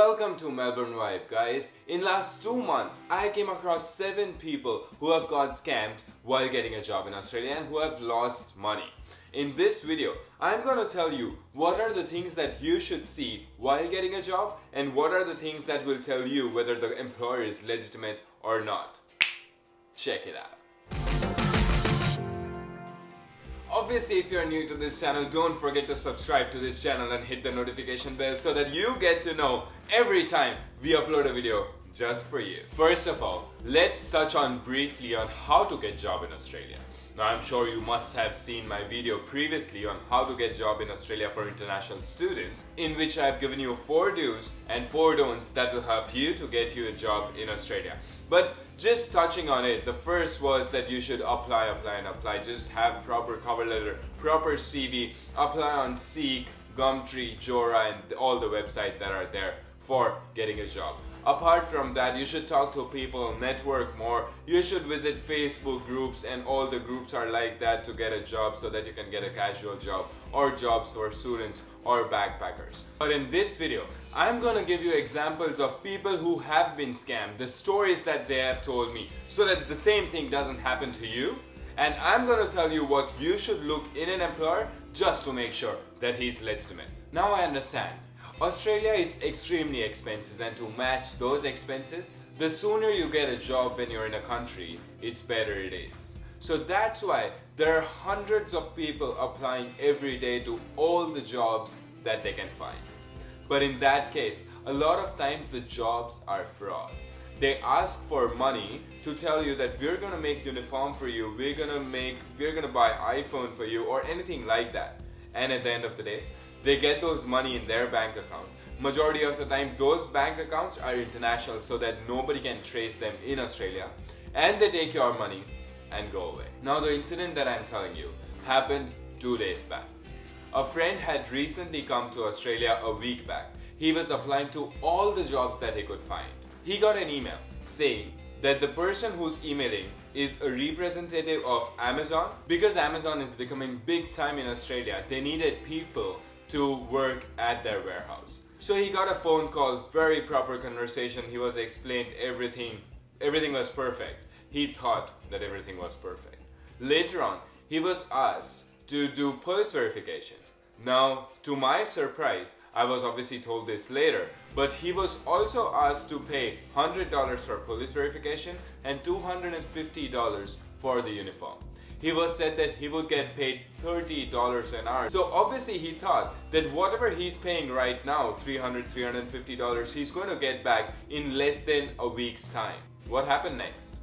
Welcome to Melbourne Vibe, guys. In last 2 months, I came across 7 people who have got scammed while getting a job in Australia and who have lost money. In this video, I'm gonna tell you what are the things that you should see while getting a job and what are the things that will tell you whether the employer is legitimate or not. Check it out. Obviously, if you're new to this channel, don't forget to subscribe to this channel and hit the notification bell so that you get to know every time we upload a video just for you. First of all, let's touch on briefly on how to get a job in Australia. Now, I'm sure you must have seen my video previously on how to get a job in Australia for international students, in which I've given you 4 do's and 4 don'ts that will help you to get you a job in Australia. But just touching on it, the first was that you should apply. Just have proper cover letter, proper CV, apply on Seek, Gumtree, Jora and all the websites that are there for getting a job. Apart from that, you should talk to people, network more. You should visit Facebook groups, and all the groups are like that to get a job so that you can get a casual job or jobs for students or backpackers. But in this video, I'm gonna give you examples of people who have been scammed, the stories that they have told me, so that the same thing doesn't happen to you. And I'm gonna tell you what you should look in an employer just to make sure that he's legitimate. Now I understand. Australia is extremely expensive, and to match those expenses, the sooner you get a job when you're in a country, it's better it is. So that's why there are hundreds of people applying every day to all the jobs that they can find. But in that case, a lot of times the jobs are fraud. They ask for money to tell you that we're gonna make uniform for you, we're gonna buy iPhone for you or anything like that. And at the end of the day, they get those money in their bank account. Majority of the time, those bank accounts are international so that nobody can trace them in Australia. And they take your money and go away. Now, the incident that I'm telling you happened 2 days back. A friend had recently come to Australia a week back. He was applying to all the jobs that he could find. He got an email saying that the person who's emailing is a representative of Amazon. Because Amazon is becoming big time in Australia, they needed people to work at their warehouse. So he got a phone call, very proper conversation. He was explained everything was perfect. He thought that everything was perfect. Later on, he was asked to do police verification. Now, to my surprise, I was obviously told this later, but he was also asked to pay $100 for police verification and $250 for the uniform. He was said that he would get paid $30 an hour. So obviously he thought that whatever he's paying right now, $350, he's going to get back in less than a week's time. What happened next?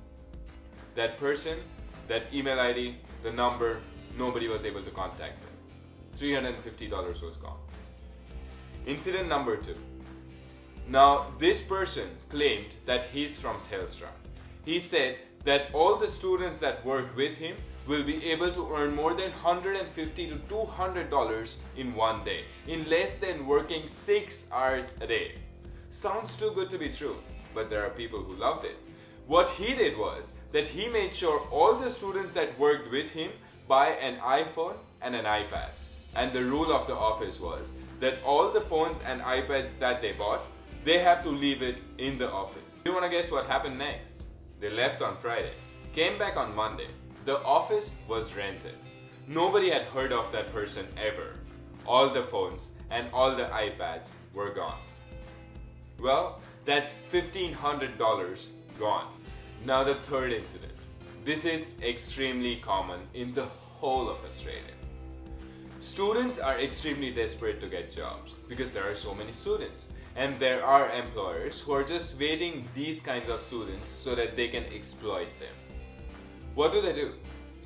That person, that email ID, the number, nobody was able to contact them. $350 was gone. Incident number 2. Now, this person claimed that he's from Telstra. He said that all the students that work with him will be able to earn more than $150 to $200 in one day, in less than working 6 hours a day. Sounds too good to be true, but there are people who loved it. What he did was that he made sure all the students that worked with him buy an iPhone and an iPad. And the rule of the office was that all the phones and iPads that they bought, they have to leave it in the office. You wanna guess what happened next? They left on Friday, came back on Monday. The office was rented. Nobody had heard of that person ever. All the phones and all the iPads were gone. Well, that's $1,500 gone. Now the third incident. This is extremely common in the whole of Australia. Students are extremely desperate to get jobs because there are so many students. And there are employers who are just waiting these kinds of students so that they can exploit them. What do?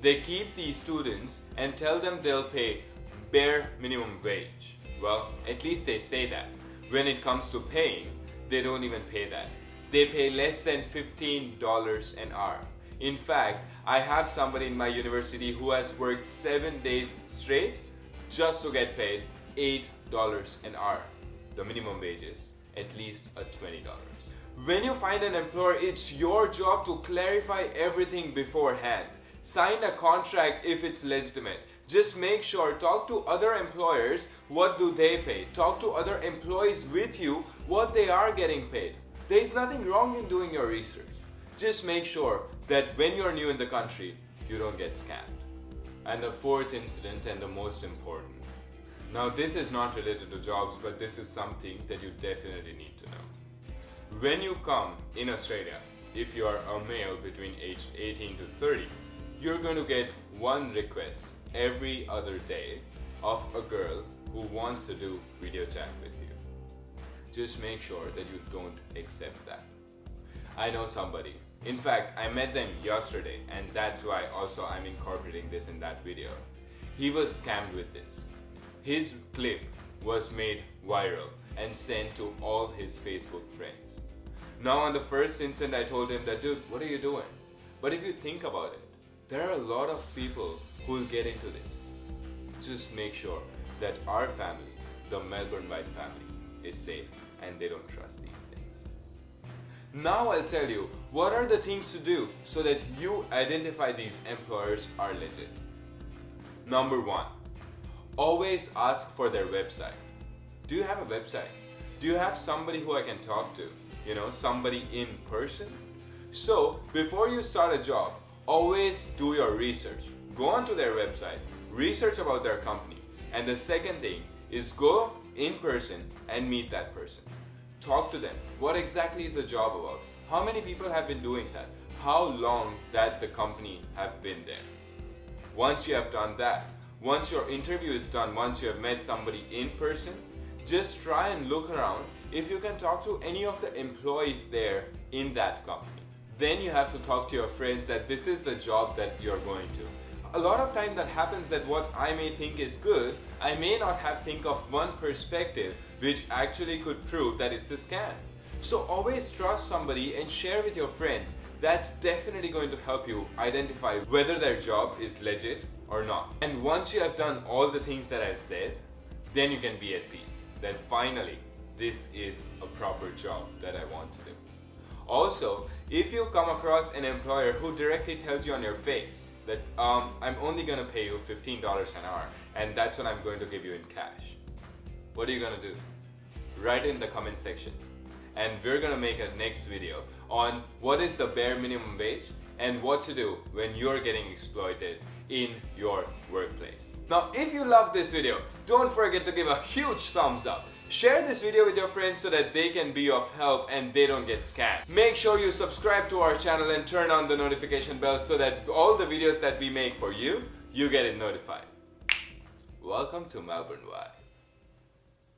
They keep these students and tell them they'll pay bare minimum wage. Well, at least they say that. When it comes to paying, they don't even pay that. They pay less than $15 an hour. In fact, I have somebody in my university who has worked 7 days straight just to get paid $8 an hour. The minimum wage is at least $20. When you find an employer, it's your job to clarify everything beforehand. Sign a contract if it's legitimate. Just make sure, talk to other employers, what do they pay? Talk to other employees with you, what they are getting paid. There's nothing wrong in doing your research. Just make sure that when you're new in the country, you don't get scammed. And the fourth incident, and the most important. Now this is not related to jobs, but this is something that you definitely need to know. When you come in Australia, if you are a male between age 18 to 30, you're going to get one request every other day of a girl who wants to do video chat with you. Just make sure that you don't accept that. I know somebody. In fact, I met them yesterday, and that's why also I'm incorporating this in that video. He was scammed with this. His clip was made viral and sent to all his Facebook friends. Now on the first instant I told him that, dude, what are you doing? But if you think about it, there are a lot of people who will get into this. Just make sure that our family, the Melbourne White family, is safe and they don't trust these things. Now I'll tell you what are the things to do so that you identify these employers are legit. Number 1, always ask for their website. Do you have a website? Do you have somebody who I can talk to? You know, somebody in person? So before you start a job, always do your research. Go onto their website, research about their company. And the second thing is go in person and meet that person. Talk to them. What exactly is the job about? How many people have been doing that? How long that the company have been there? Once you have done that, once your interview is done, once you have met somebody in person, just try and look around if you can talk to any of the employees there in that company. Then you have to talk to your friends that this is the job that you're going to. A lot of time that happens that what I may think is good, I may not have think of one perspective which actually could prove that it's a scam. So always trust somebody and share with your friends. That's definitely going to help you identify whether their job is legit or not. And once you have done all the things that I've said, then you can be at peace. That finally, this is a proper job that I want to do. Also, if you come across an employer who directly tells you on your face that I'm only going to pay you $15 an hour and that's what I'm going to give you in cash, what are you going to do? Write in the comment section. And we're going to make a next video on what is the bare minimum wage and what to do when you're getting exploited in your workplace. Now, if you love this video, don't forget to give a huge thumbs up. Share this video with your friends so that they can be of help and they don't get scammed. Make sure you subscribe to our channel and turn on the notification bell so that all the videos that we make for you, you get it notified. Welcome to Melbourne White.